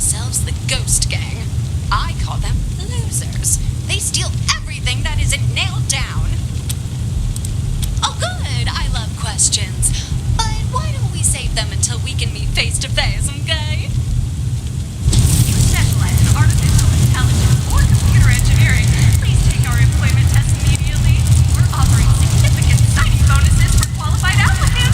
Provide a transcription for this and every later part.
themselves the Ghost Gang. I call them losers. They steal everything that isn't nailed down. Oh good, I love questions. But why don't we save them until we can meet face to face, okay? You specialize in artificial intelligence or computer engineering. Please take our employment test immediately. We're offering significant signing bonuses for qualified applicants.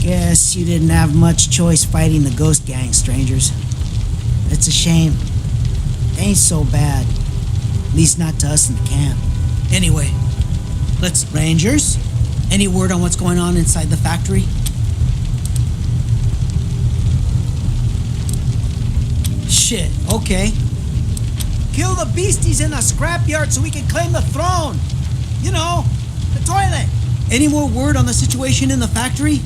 Guess you didn't have much choice fighting the Ghost Gang, strangers. It's a shame. Ain't so bad. At least not to us in the camp. Anyway, let's... Rangers? Any word on what's going on inside the factory? Shit, okay. Kill the beasties in the scrapyard so we can claim the throne! You know, the toilet! Any more word on the situation in the factory?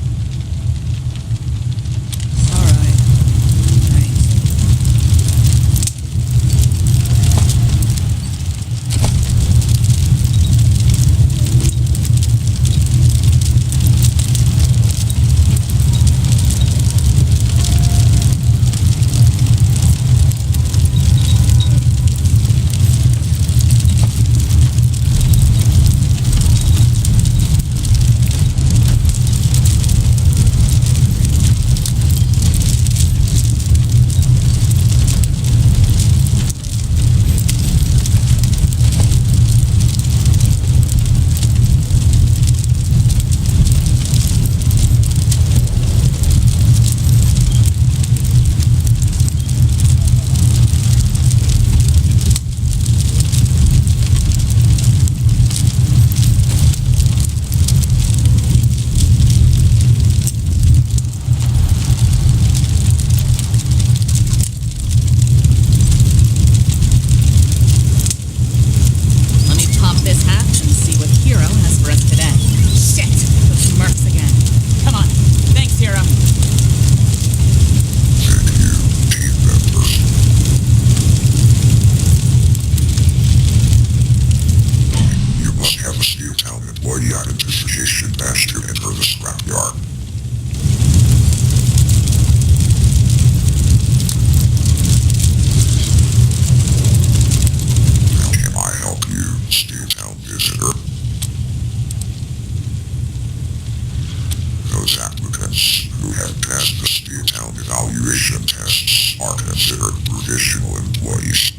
evaluation tests are considered provisional employees.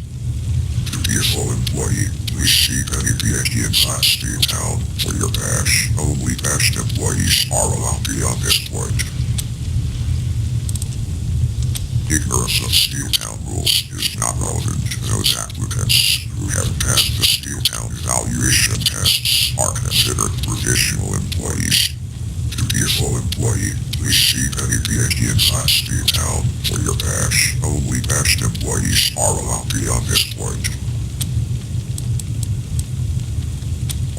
To be a full employee, please seek any PhD inside Steel Town for your badge. Only badged employees are allowed beyond this point. Ignorance of Steel Town rules is not relevant. Those applicants who have passed the Steel Town evaluation tests are considered provisional employees. To be a full employee, please seek any PhD inside Steel Town for your badge. Only badged employees are allowed beyond this point.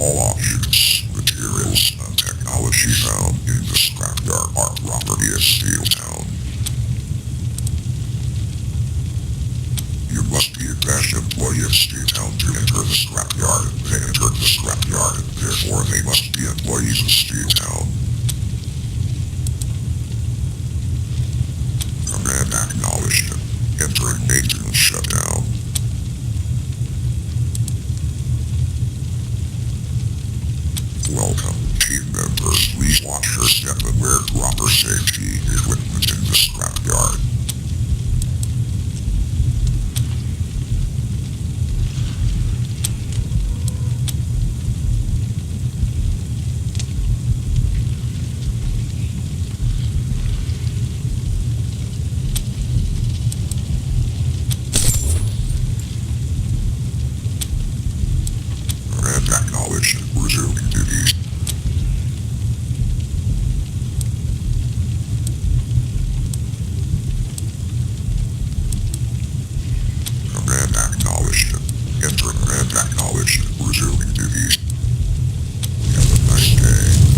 All objects, materials, and technology found in the scrapyard are property of Steel Town. You must be a badged employee of Steel Town to enter the scrapyard. They entered the scrapyard, therefore they must be employees of Steel Town. Command acknowledged. Entering maintenance shutdown. Welcome, team members. Please watch your step and wear proper safety equipment in the scrapyard. Command acknowledged. Resuming duties. Command acknowledged. Enter command acknowledged. Resuming duties. Have a nice day.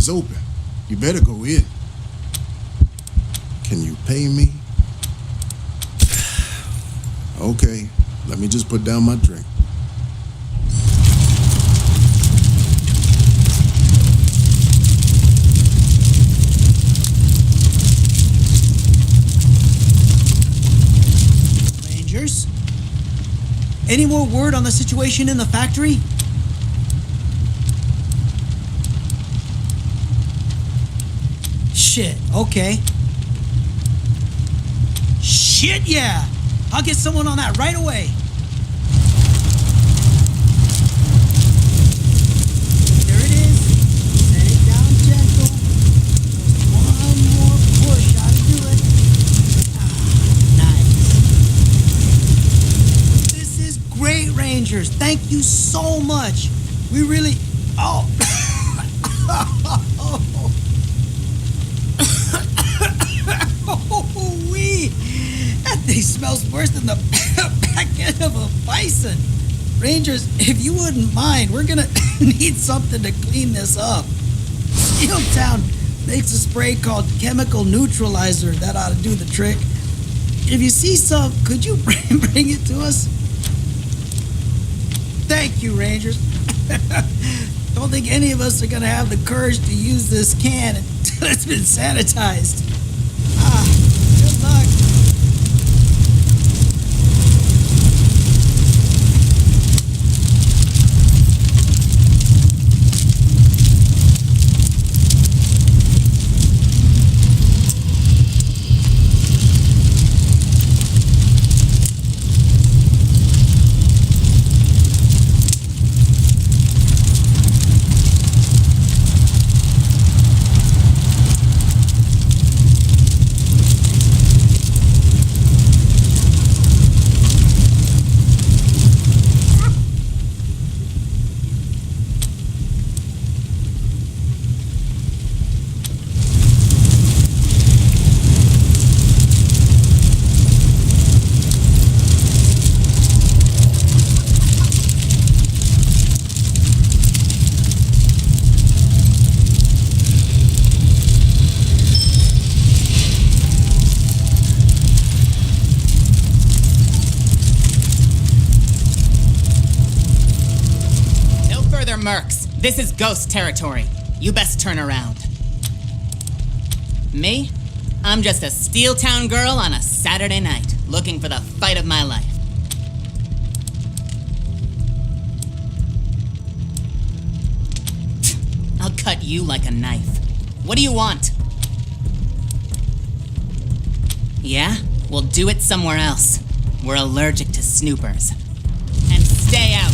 is open. You better go in. Can you pay me? Okay, let me just put down my drink. Any more word on the situation in the factory? Shit, okay. Shit, yeah! I'll get someone on that right away. There it is. Set it down gentle. Just one more push ought to do it. Nice. This is great, Rangers. Thank you so much. We really... Oh. Wee! That thing smells worse than the back end of a bison. Rangers, if you wouldn't mind, we're gonna need something to clean this up. Steeltown makes a spray called chemical neutralizer that ought to do the trick. If you see some, could you bring it to us? Thank you, Rangers. Don't think any of us are gonna have the courage to use this can until it's been sanitized. Good luck. Mercs, this is ghost territory. You best turn around. Me? I'm just a Steeltown girl on a Saturday night, looking for the fight of my life. I'll cut you like a knife. What do you want? Yeah? We'll do it somewhere else. We're allergic to snoopers. And stay out.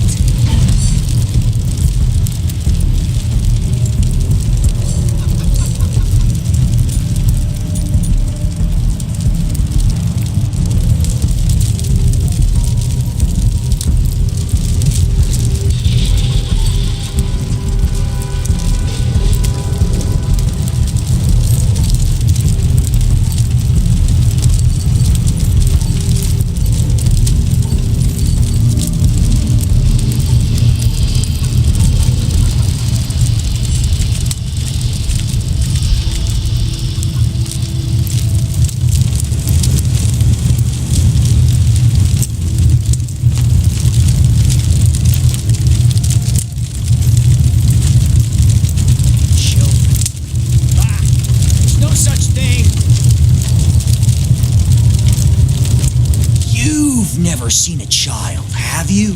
Never seen a child, have you?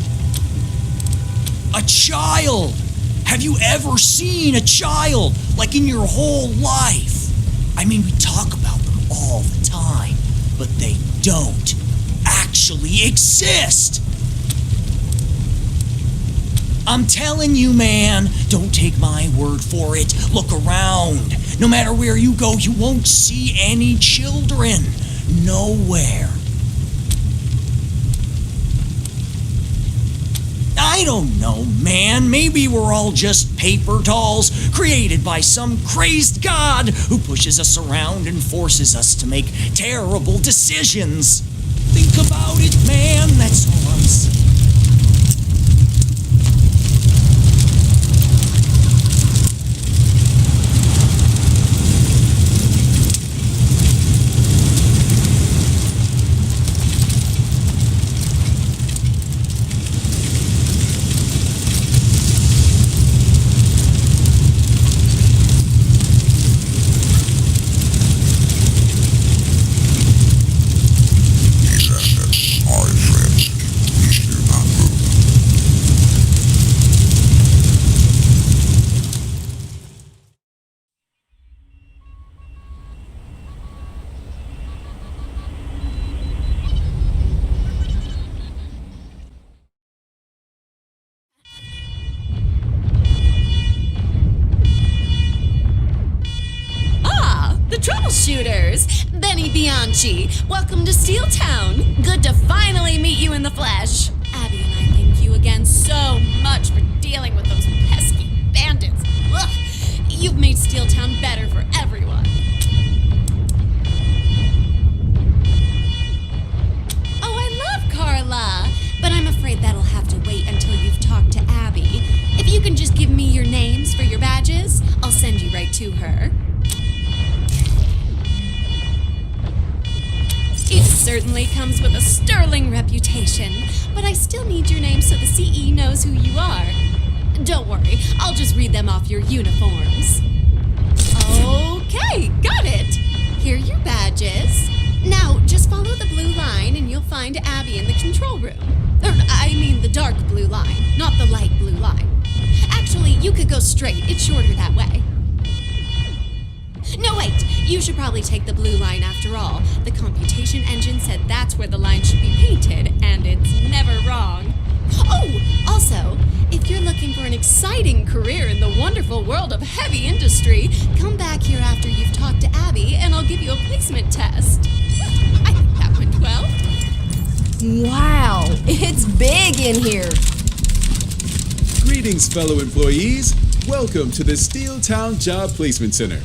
A child! Have you ever seen a child, like in your whole life? I mean, we talk about them all the time, but they don't actually exist! I'm telling you, man, don't take my word for it. Look around. No matter where you go, you won't see any children. Nowhere. I don't know, man. Maybe we're all just paper dolls created by some crazed god who pushes us around and forces us to make terrible decisions. Think about it, man. That's all I'm saying. These assets are in transit. Please troubleshooters! Benny Bianchi, welcome to Steel Town. Good to finally meet you in the flesh. Abby and I thank you again so much for dealing with those pesky bandits. Ugh, you've made Steel Town better for everyone. Oh, I love Carla, but I'm afraid that'll have to wait until you've talked to Abby. If you can just give me your names for your badges, I'll send you right to her. It certainly comes with a sterling reputation, but I still need your name so the CE knows who you are. Don't worry, I'll just read them off your uniforms. Okay, got it! Here are your badges. Now, just follow the blue line and you'll find Abby in the control room. I mean the dark blue line, not the light blue line. Actually, you could go straight. It's shorter that way. No, wait. You should probably take the blue line after all. The computation engine said that's where the line should be painted, and it's never wrong. Oh, also, if you're looking for an exciting career in the wonderful world of heavy industry, come back here after you've talked to Abby, and I'll give you a placement test. I think that went well. Wow, it's big in here. Greetings, fellow employees. Welcome to the Steel Town Job Placement Center.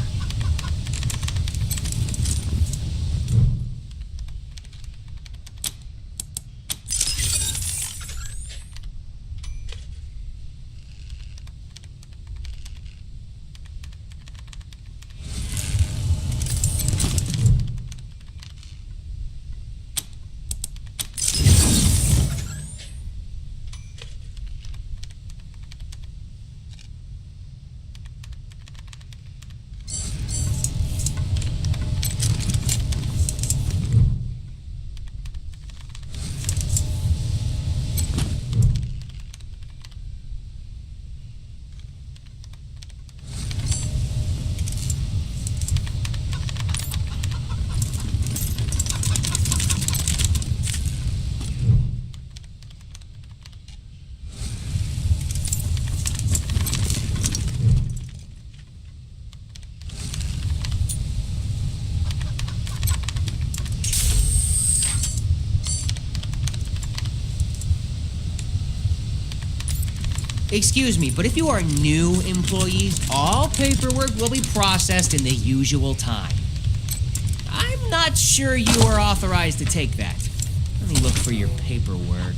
Excuse me, but if you are new employees, all paperwork will be processed in the usual time. I'm not sure you are authorized to take that. Let me look for your paperwork.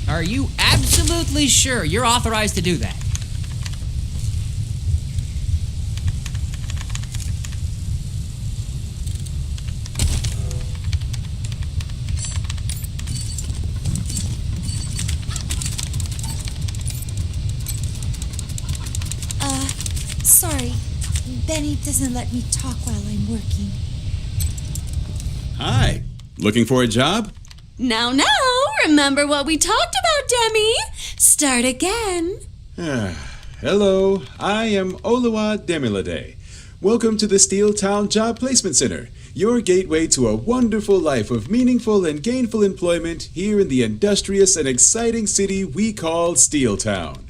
Are you absolutely sure you're authorized to do that? Sorry. Benny doesn't let me talk while I'm working. Hi. Looking for a job? Now, remember what we talked about, Demi? Start again. Hello, I am Oluwa Demilade. Welcome to the Steel Town Job Placement Center, your gateway to a wonderful life of meaningful and gainful employment here in the industrious and exciting city we call Steel Town.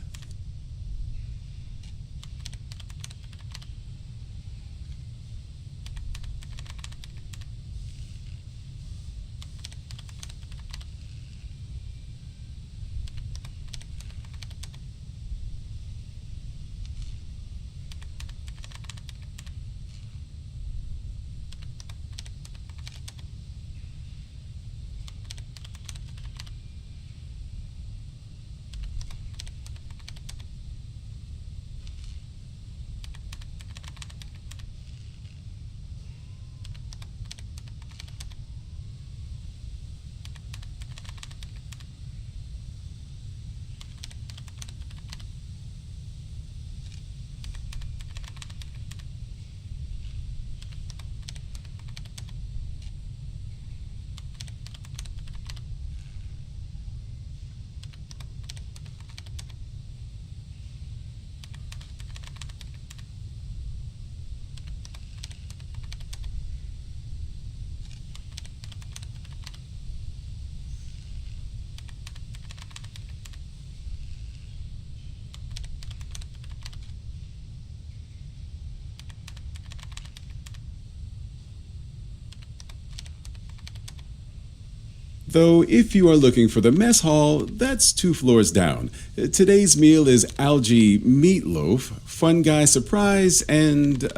Though if you are looking for the mess hall, that's 2 floors down. Today's meal is algae meatloaf, fungi surprise, and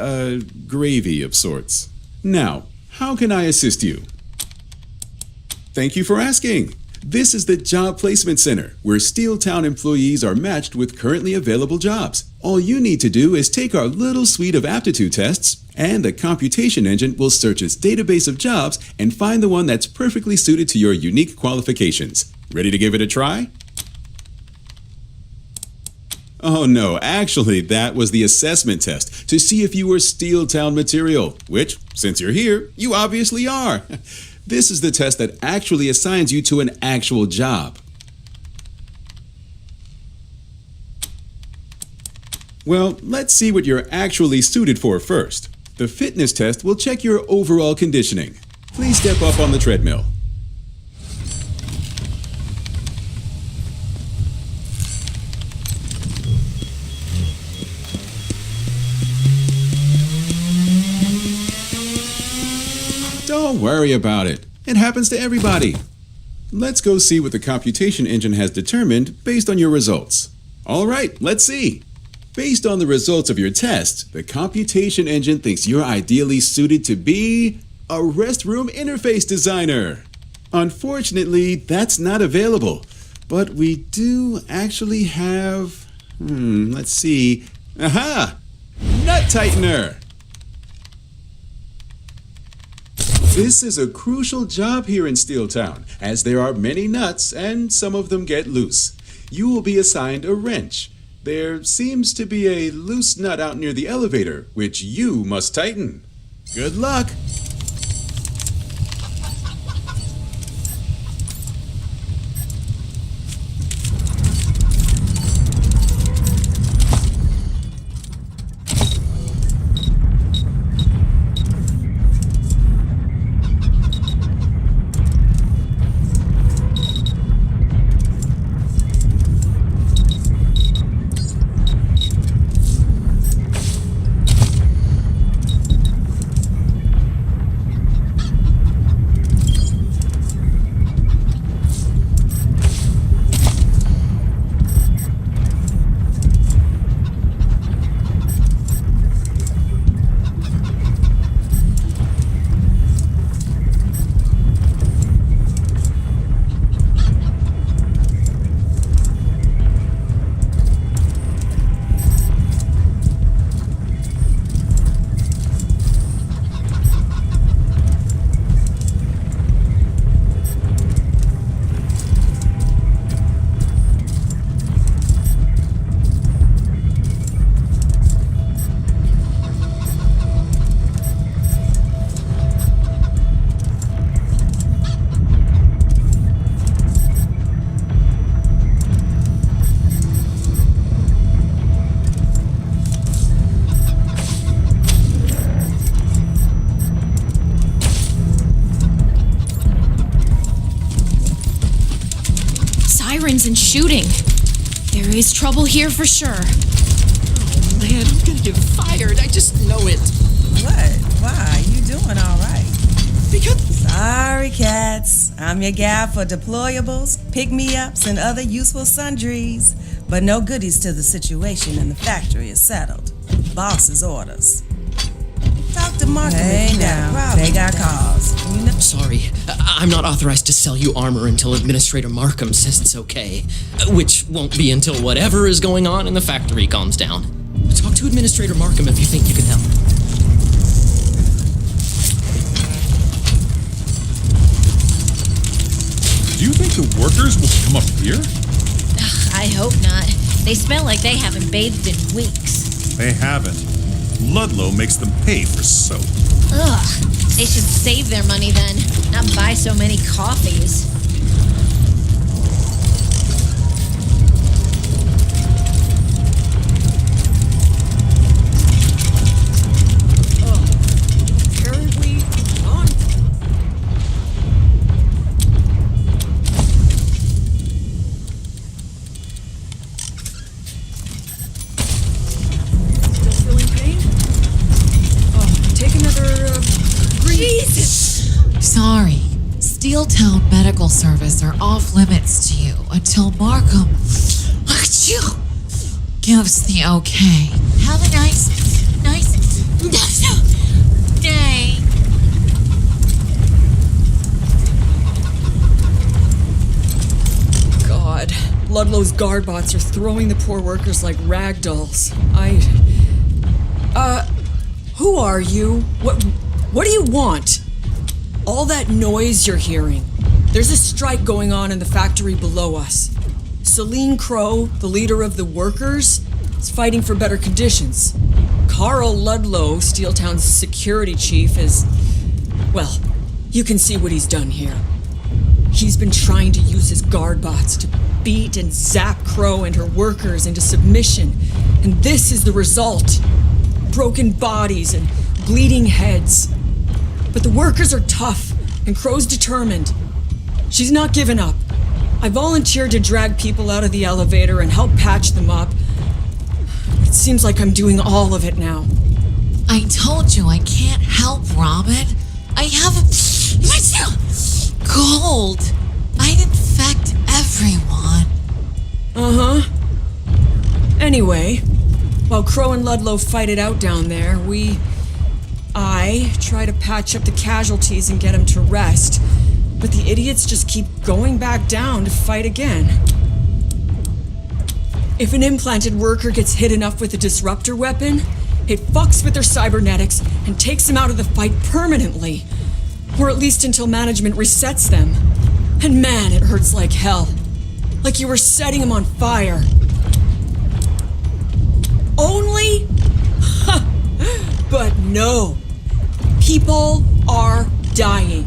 gravy of sorts. Now, how can I assist you? Thank you for asking. This is the Job Placement Center, where Steeltown employees are matched with currently available jobs. All you need to do is take our little suite of aptitude tests, and the computation engine will search its database of jobs and find the one that's perfectly suited to your unique qualifications. Ready to give it a try? Oh no, actually that was the assessment test to see if you were Steeltown material, which, since you're here, you obviously are. This is the test that actually assigns you to an actual job. Well, let's see what you're actually suited for first. The fitness test will check your overall conditioning. Please step up on the treadmill. Don't worry about it. It happens to everybody. Let's go see what the computation engine has determined based on your results. All right, let's see. Based on the results of your test, the computation engine thinks you're ideally suited to be a restroom interface designer. Unfortunately, that's not available, but we do actually have, let's see. Aha! Nut tightener! This is a crucial job here in Steeltown, as there are many nuts and some of them get loose. You will be assigned a wrench. There seems to be a loose nut out near the elevator, which you must tighten. Good luck! And shooting. There is trouble here for sure. Oh man, I'm gonna get fired. I just know it. What? Why? You doing all right? Because... Sorry, cats. I'm your guy for deployables, pick-me-ups, and other useful sundries. But no goodies till the situation in the factory is settled. Boss's orders. Talk to Markham if you got a problem. They got cause. You know. Sorry, I'm not authorized to sell you armor until Administrator Markham says it's okay. Which won't be until whatever is going on in the factory calms down. Talk to Administrator Markham if you think you can help. Do you think the workers will come up here? I hope not. They smell like they haven't bathed in weeks. They haven't. Ludlow makes them pay for soap. Ugh. They should save their money then, not buy so many coffees. Apparently not. Still feeling pain? Oh, take another, Jesus! Sorry. Steel Steeltown Medical Service are off limits to you until Markham gives the okay. Have a nice day. God, Ludlow's guard bots are throwing the poor workers like rag dolls. Who are you? What do you want? All that noise you're hearing. There's a strike going on in the factory below us. Celine Crow, the leader of the workers, is fighting for better conditions. Carl Ludlow, Steeltown's security chief, is... well, you can see what he's done here. He's been trying to use his guard bots to beat and zap Crow and her workers into submission, and this is the result. Broken bodies and bleeding heads. But the workers are tough, and Crow's determined. She's not given up. I volunteered to drag people out of the elevator and help patch them up. It seems like I'm doing all of it now. I told you I can't help, Robin. I have a cold. I'd infect everyone. Uh-huh. Anyway, while Crow and Ludlow fight it out down there, I try to patch up the casualties and get them to rest, but the idiots just keep going back down to fight again. If an implanted worker gets hit enough with a disruptor weapon, it fucks with their cybernetics and takes them out of the fight permanently, or at least until management resets them. And man, it hurts like hell. Like you were setting them on fire. Only? But no. People are dying.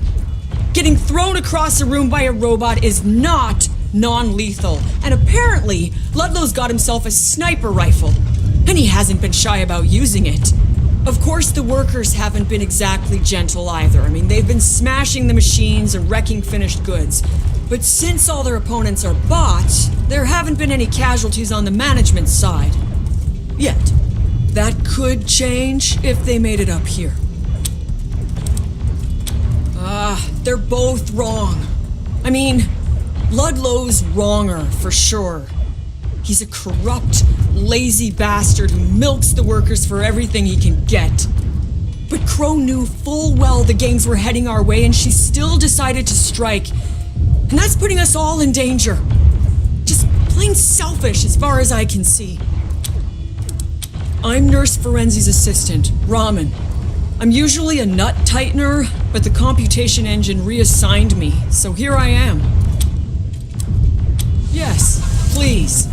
Getting thrown across a room by a robot is not non-lethal. And apparently, Ludlow's got himself a sniper rifle. And he hasn't been shy about using it. Of course, the workers haven't been exactly gentle either. I mean, they've been smashing the machines and wrecking finished goods. But since all their opponents are bots, there haven't been any casualties on the management side. Yet. That could change if they made it up here. They're both wrong. I mean, Ludlow's wronger, for sure. He's a corrupt, lazy bastard who milks the workers for everything he can get. But Crow knew full well the gangs were heading our way, and she still decided to strike. And that's putting us all in danger. Just plain selfish as far as I can see. I'm Nurse Ferenzi's assistant, Raman. I'm usually a nut tightener, but the computation engine reassigned me, so here I am. Yes, please.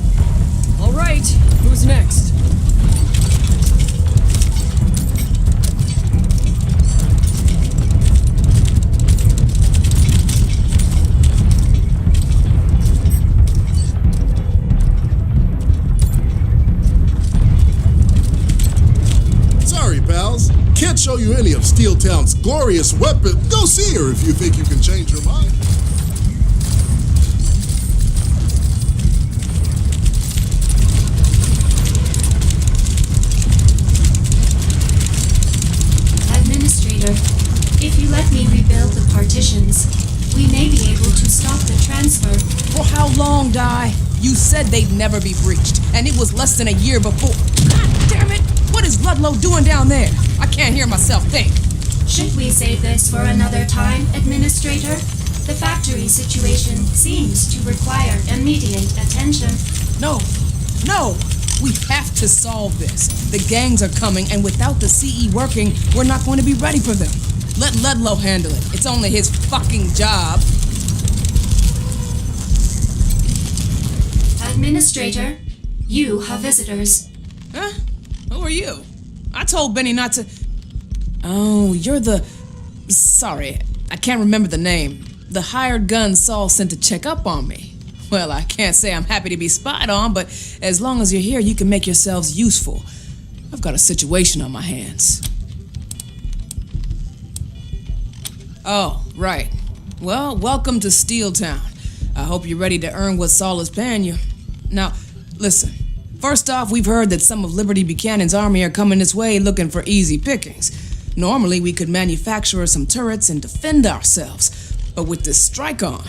All right, who's next? Sorry, pals. Can't show you any of Steeltown's glorious weapons. Go see her if you think you can change her mind. Administrator, if you let me rebuild the partitions, we may be able to stop the transfer. For how long, Di? You said they'd never be breached, and it was less than a year before. God damn it! What is Ludlow doing down there? I can't hear myself think. Should we save this for another time, Administrator? The factory situation seems to require immediate attention. No. We have to solve this. The gangs are coming, and without the CE working, we're not going to be ready for them. Let Ludlow handle it. It's only his fucking job. Administrator, you have visitors. Huh? Who are you? I told Benny not to... Oh, you're the... Sorry, I can't remember the name. The hired gun Saul sent to check up on me. Well, I can't say I'm happy to be spied on, but as long as you're here, you can make yourselves useful. I've got a situation on my hands. Oh, right. Well, welcome to Steeltown. I hope you're ready to earn what Saul is paying you. Now, listen. First off, we've heard that some of Liberty Buchanan's army are coming this way looking for easy pickings. Normally, we could manufacture some turrets and defend ourselves. But with this strike on,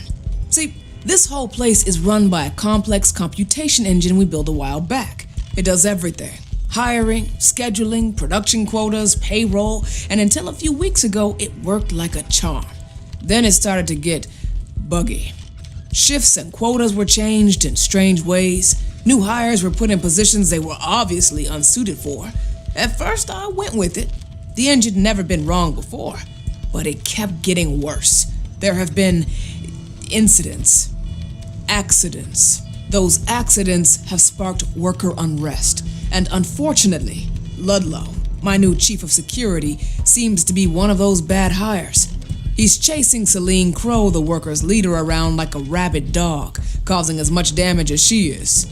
see, this whole place is run by a complex computation engine we built a while back. It does everything. Hiring, scheduling, production quotas, payroll, and until a few weeks ago, it worked like a charm. Then it started to get buggy. Shifts and quotas were changed in strange ways. New hires were put in positions they were obviously unsuited for. At first, I went with it. The engine had never been wrong before, but it kept getting worse. There have been incidents, accidents. Those accidents have sparked worker unrest. And unfortunately, Ludlow, my new chief of security, seems to be one of those bad hires. He's chasing Celine Crow, the workers' leader, around like a rabid dog, causing as much damage as she is.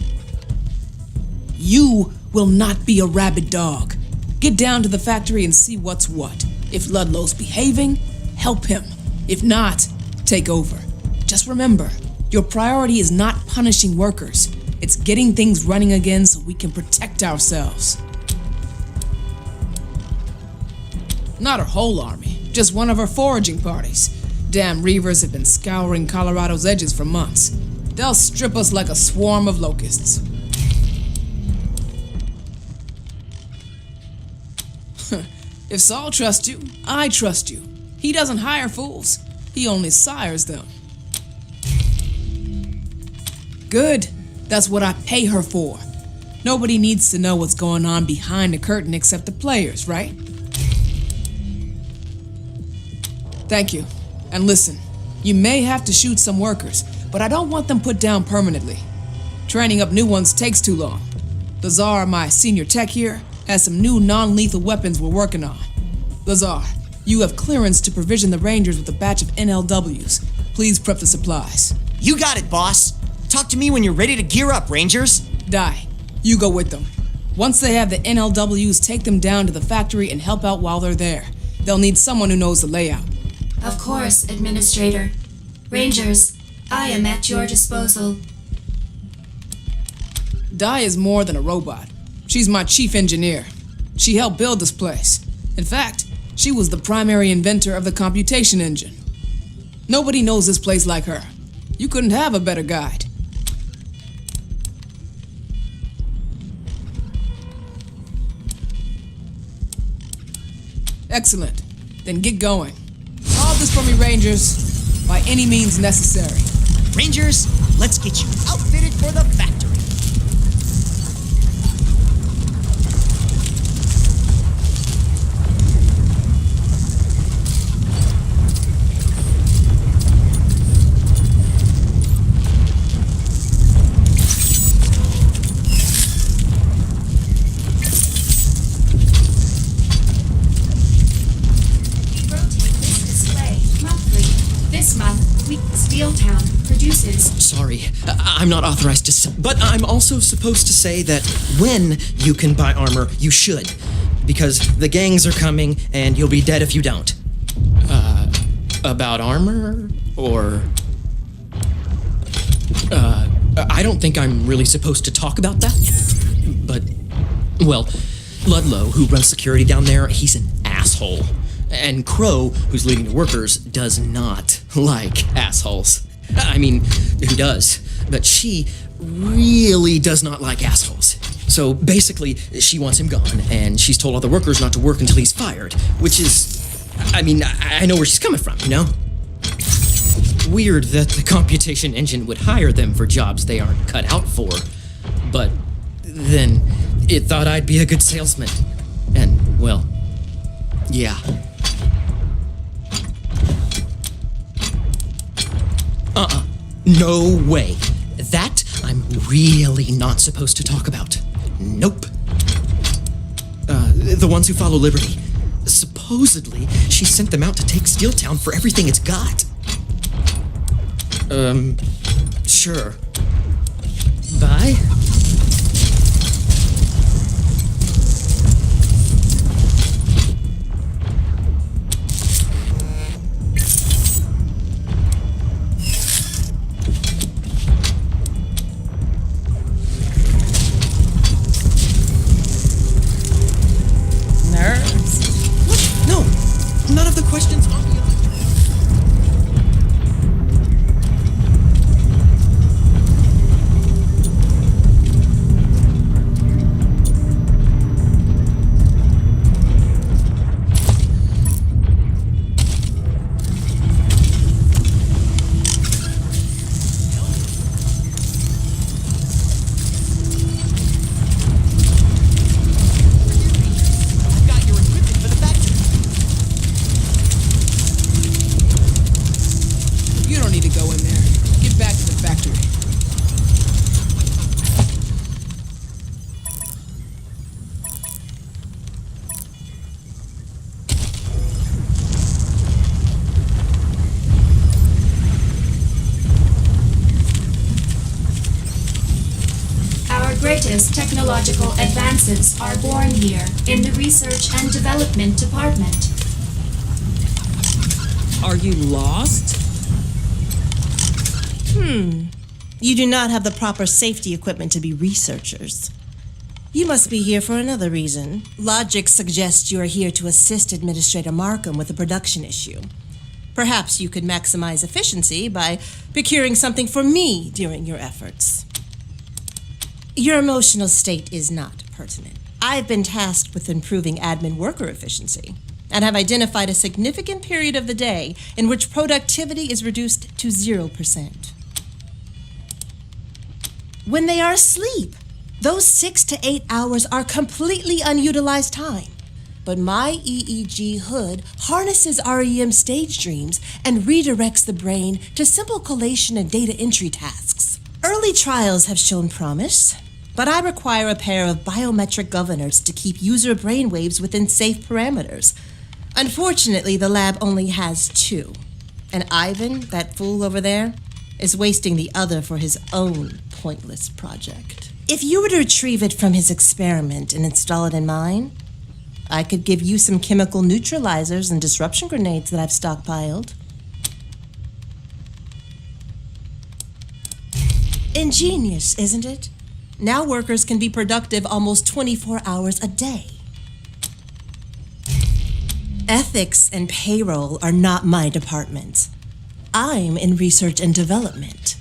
You will not be a rabid dog. Get down to the factory and see what's what. If Ludlow's behaving, help him. If not, take over. Just remember, your priority is not punishing workers. It's getting things running again so we can protect ourselves. Not her whole army, just one of her foraging parties. Damn Reavers have been scouring Colorado's edges for months. They'll strip us like a swarm of locusts. If Saul trusts you, I trust you. He doesn't hire fools. He only sires them. Good. That's what I pay her for. Nobody needs to know what's going on behind the curtain except the players, right? Thank you. And listen, you may have to shoot some workers, but I don't want them put down permanently. Training up new ones takes too long. Lazar, my senior tech here, has some new non-lethal weapons we're working on. Lazar, you have clearance to provision the Rangers with a batch of NLWs. Please prep the supplies. You got it, boss. Talk to me when you're ready to gear up, Rangers. Die. You go with them. Once they have the NLWs, take them down to the factory and help out while they're there. They'll need someone who knows the layout. Of course, Administrator. Rangers, I am at your disposal. Di is more than a robot. She's my chief engineer. She helped build this place. In fact, she was the primary inventor of the computation engine. Nobody knows this place like her. You couldn't have a better guide. Excellent. Then get going. Solve this for me, Rangers, by any means necessary. Rangers, let's get you outfitted for the factory. Sorry, I'm not authorized to but I'm also supposed to say that when you can buy armor, you should. Because the gangs are coming, and you'll be dead if you don't. About armor? Or... I don't think I'm really supposed to talk about that. But, well, Ludlow, who runs security down there, he's an asshole. And Crow, who's leading the workers, does not like assholes. I mean, who does? But she really does not like assholes. So basically, she wants him gone, and she's told all the workers not to work until he's fired, which is... I mean, I know where she's coming from, you know? Weird that the computation engine would hire them for jobs they aren't cut out for. But then it thought I'd be a good salesman. And, well, yeah. No way. That I'm really not supposed to talk about. Nope. The ones who follow Liberty. Supposedly, she sent them out to take Steeltown for everything it's got. Sure. Bye. greatest technological advances are born here in the Research and Development Department. Are you lost? You do not have the proper safety equipment to be researchers. You must be here for another reason. Logic suggests you are here to assist Administrator Markham with a production issue. Perhaps you could maximize efficiency by procuring something for me during your efforts. Your emotional state is not pertinent. I've been tasked with improving admin worker efficiency and have identified a significant period of the day in which productivity is reduced to 0%. When they are asleep, those 6 to 8 hours are completely unutilized time. But my EEG hood harnesses REM stage dreams and redirects the brain to simple collation and data entry tasks. Early trials have shown promise, but I require a pair of biometric governors to keep user brainwaves within safe parameters. Unfortunately, the lab only has 2. And Ivan, that fool over there, is wasting the other for his own pointless project. If you were to retrieve it from his experiment and install it in mine, I could give you some chemical neutralizers and disruption grenades that I've stockpiled. Ingenious, isn't it? Now workers can be productive almost 24 hours a day. Ethics and payroll are not my department. I'm in research and development.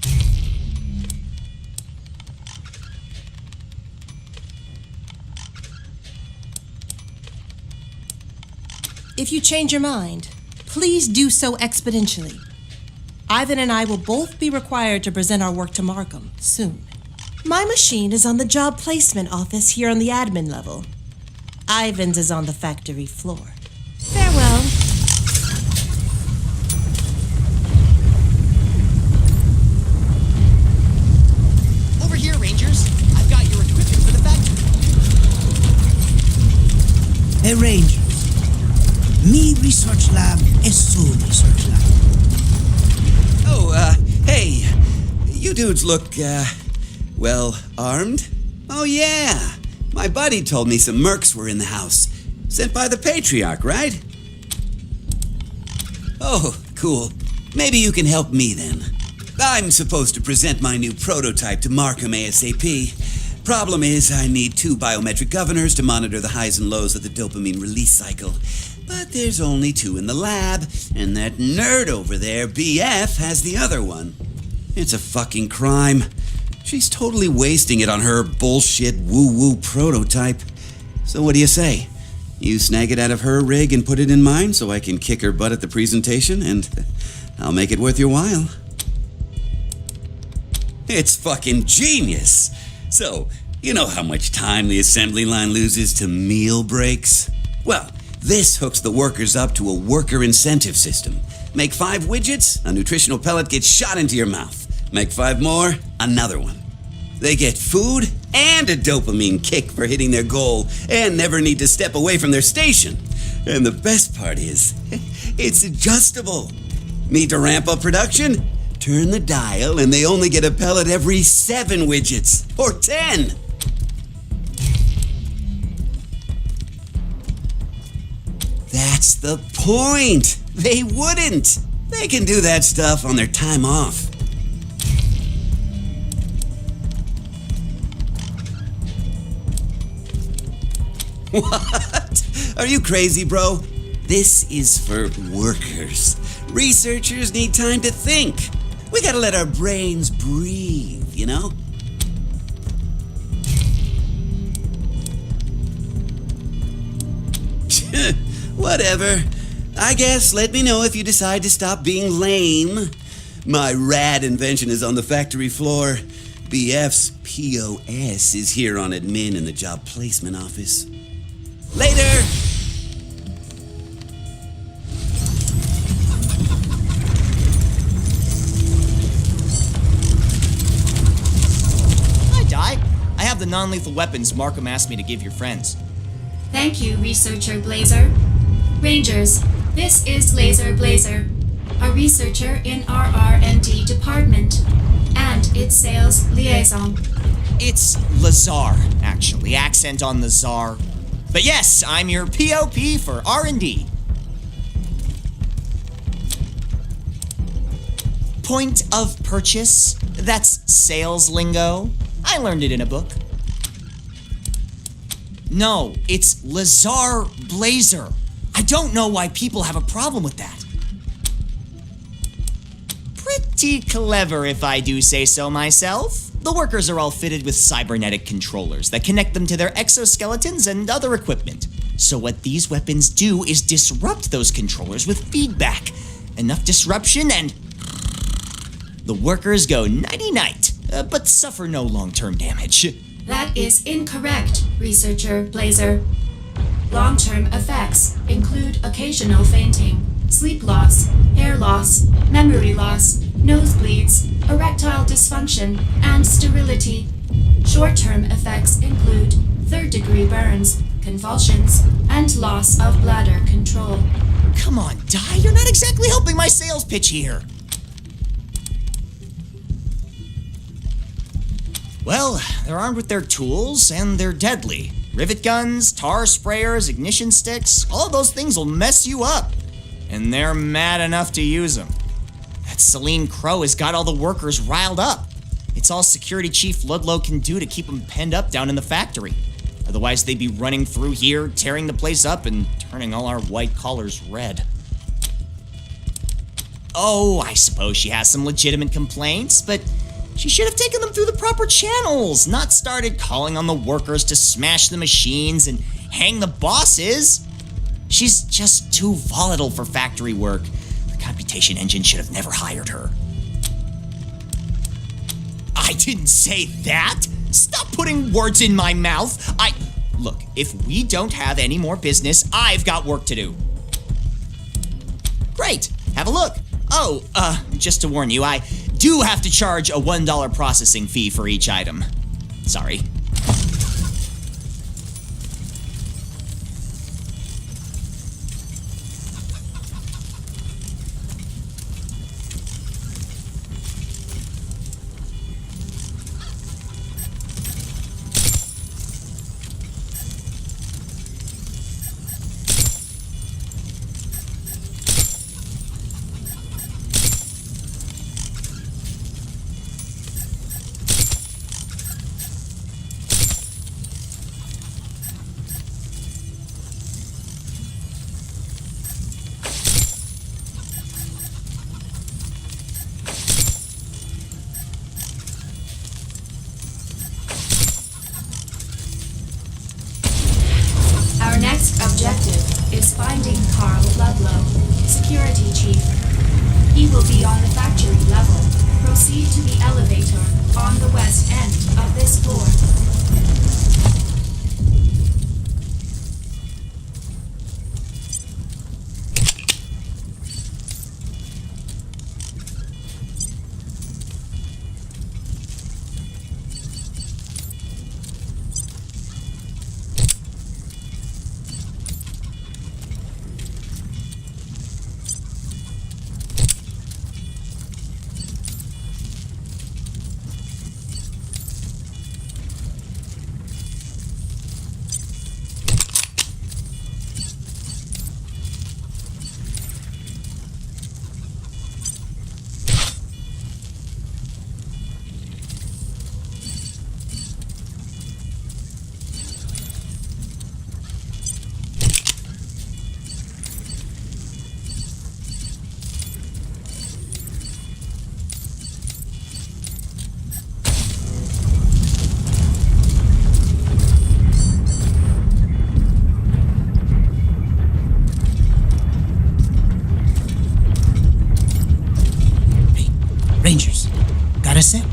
If you change your mind, please do so exponentially. Ivan and I will both be required to present our work to Markham soon. My machine is on the job placement office here on the admin level. Ivan's is on the factory floor. Farewell. Over here, Rangers. I've got your equipment for the factory. Hey, Rangers. Me research lab is so research lab. Oh, hey. You dudes look, well, armed? Oh, yeah. My buddy told me some mercs were in the house. Sent by the Patriarch, right? Oh, cool. Maybe you can help me then. I'm supposed to present my new prototype to Markham ASAP. Problem is, I need 2 biometric governors to monitor the highs and lows of the dopamine release cycle. But there's only 2 in the lab, and that nerd over there, BF, has the other one. It's a fucking crime. She's totally wasting it on her bullshit woo-woo prototype. So what do you say? You snag it out of her rig and put it in mine so I can kick her butt at the presentation, and I'll make it worth your while. It's fucking genius! So, you know how much time the assembly line loses to meal breaks? Well, this hooks the workers up to a worker incentive system. Make 5 widgets, a nutritional pellet gets shot into your mouth. Make 5 more, another one. They get food and a dopamine kick for hitting their goal and never need to step away from their station. And the best part is, it's adjustable. Need to ramp up production? Turn the dial and they only get a pellet every 7 widgets, or 10. That's the point. They wouldn't. They can do that stuff on their time off. What? Are you crazy, bro? This is for workers. Researchers need time to think. We gotta let our brains breathe, you know? Whatever. I guess let me know if you decide to stop being lame. My rad invention is on the factory floor. BF's POS is here on admin in the job placement office. Later! Hi, Di. I have the non-lethal weapons Markham asked me to give your friends. Thank you, Researcher Blazer. Rangers, this is Laser Blazer, a researcher in our R&D department, and its sales liaison. It's Lazar, actually. Accent on the czar. But yes, I'm your POP for R&D. Point of purchase? That's sales lingo. I learned it in a book. No, it's Lazar Blazer. I don't know why people have a problem with that. Pretty clever, if I do say so myself. The workers are all fitted with cybernetic controllers that connect them to their exoskeletons and other equipment. So what these weapons do is disrupt those controllers with feedback. Enough disruption and the workers go nighty-night, but suffer no long-term damage. That is incorrect, Researcher Blazer. Long-term effects include occasional fainting, sleep loss, hair loss, memory loss, nosebleeds, erectile dysfunction, and sterility. Short-term effects include third-degree burns, convulsions, and loss of bladder control. Come on, Di, you're not exactly helping my sales pitch here. Well, they're armed with their tools, and they're deadly. Rivet guns, tar sprayers, ignition sticks, all of those things will mess you up. And they're mad enough to use them. That Celine Crow has got all the workers riled up. It's all Security Chief Ludlow can do to keep them penned up down in the factory. Otherwise, they'd be running through here, tearing the place up, and turning all our white collars red. Oh, I suppose she has some legitimate complaints, but she should have taken them through the proper channels, not started calling on the workers to smash the machines and hang the bosses. She's just too volatile for factory work. The computation engine should have never hired her. I didn't say that! Stop putting words in my mouth! Look, if we don't have any more business, I've got work to do. Great, have a look. Oh, just to warn you, I do have to charge a $1 processing fee for each item. Sorry. Our next objective is finding Carl Ludlow, Security Chief. He will be on the factory level. Proceed to the elevator on the west end of this floor. Rangers, got a sec?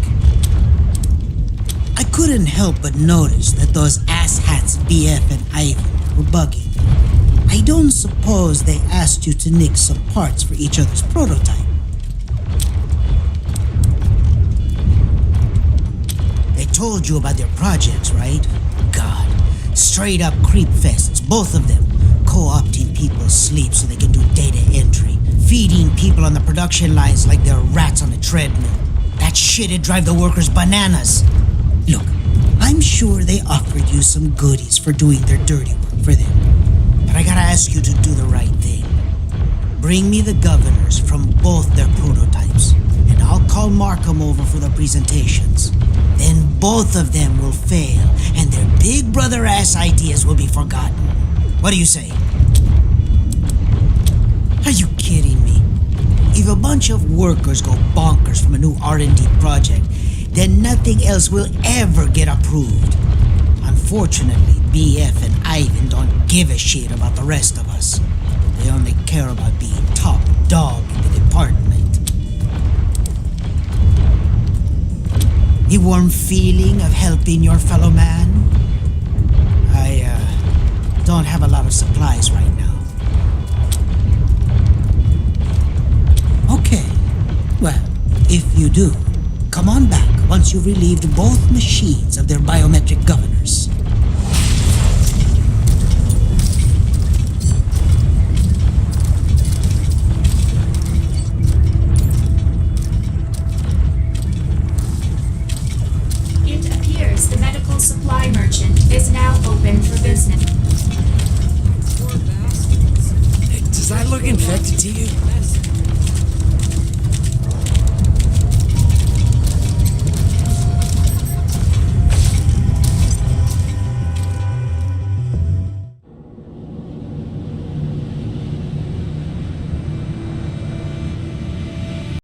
I couldn't help but notice that those asshats BF and Ivan were bugging. I don't suppose they asked you to nick some parts for each other's prototype. They told you about their projects, right? God, straight up creep fests, both of them. Co-opting people's sleep so they can do data entry. Feeding people on the production lines like they're rats on a treadmill. That shit'd drive the workers bananas. Look, sure they offered you some goodies for doing their dirty work for them. But I gotta ask you to do the right thing. Bring me the governors from both their prototypes, and I'll call Markham over for the presentations. Then both of them will fail, and their big brother ass ideas will be forgotten. What do you say? Are you kidding me? If a bunch of workers go bonkers from a new R&D project, then nothing else will ever get approved. Unfortunately, BF and Ivan don't give a shit about the rest of us. They only care about being top dog in the department. A warm feeling of helping your fellow man? I don't have a lot of supplies right now. Okay, well, if you do, come on back once you've relieved both machines of their biometric governors. It appears the medical supply merchant is now open for business. Does that look infected to you?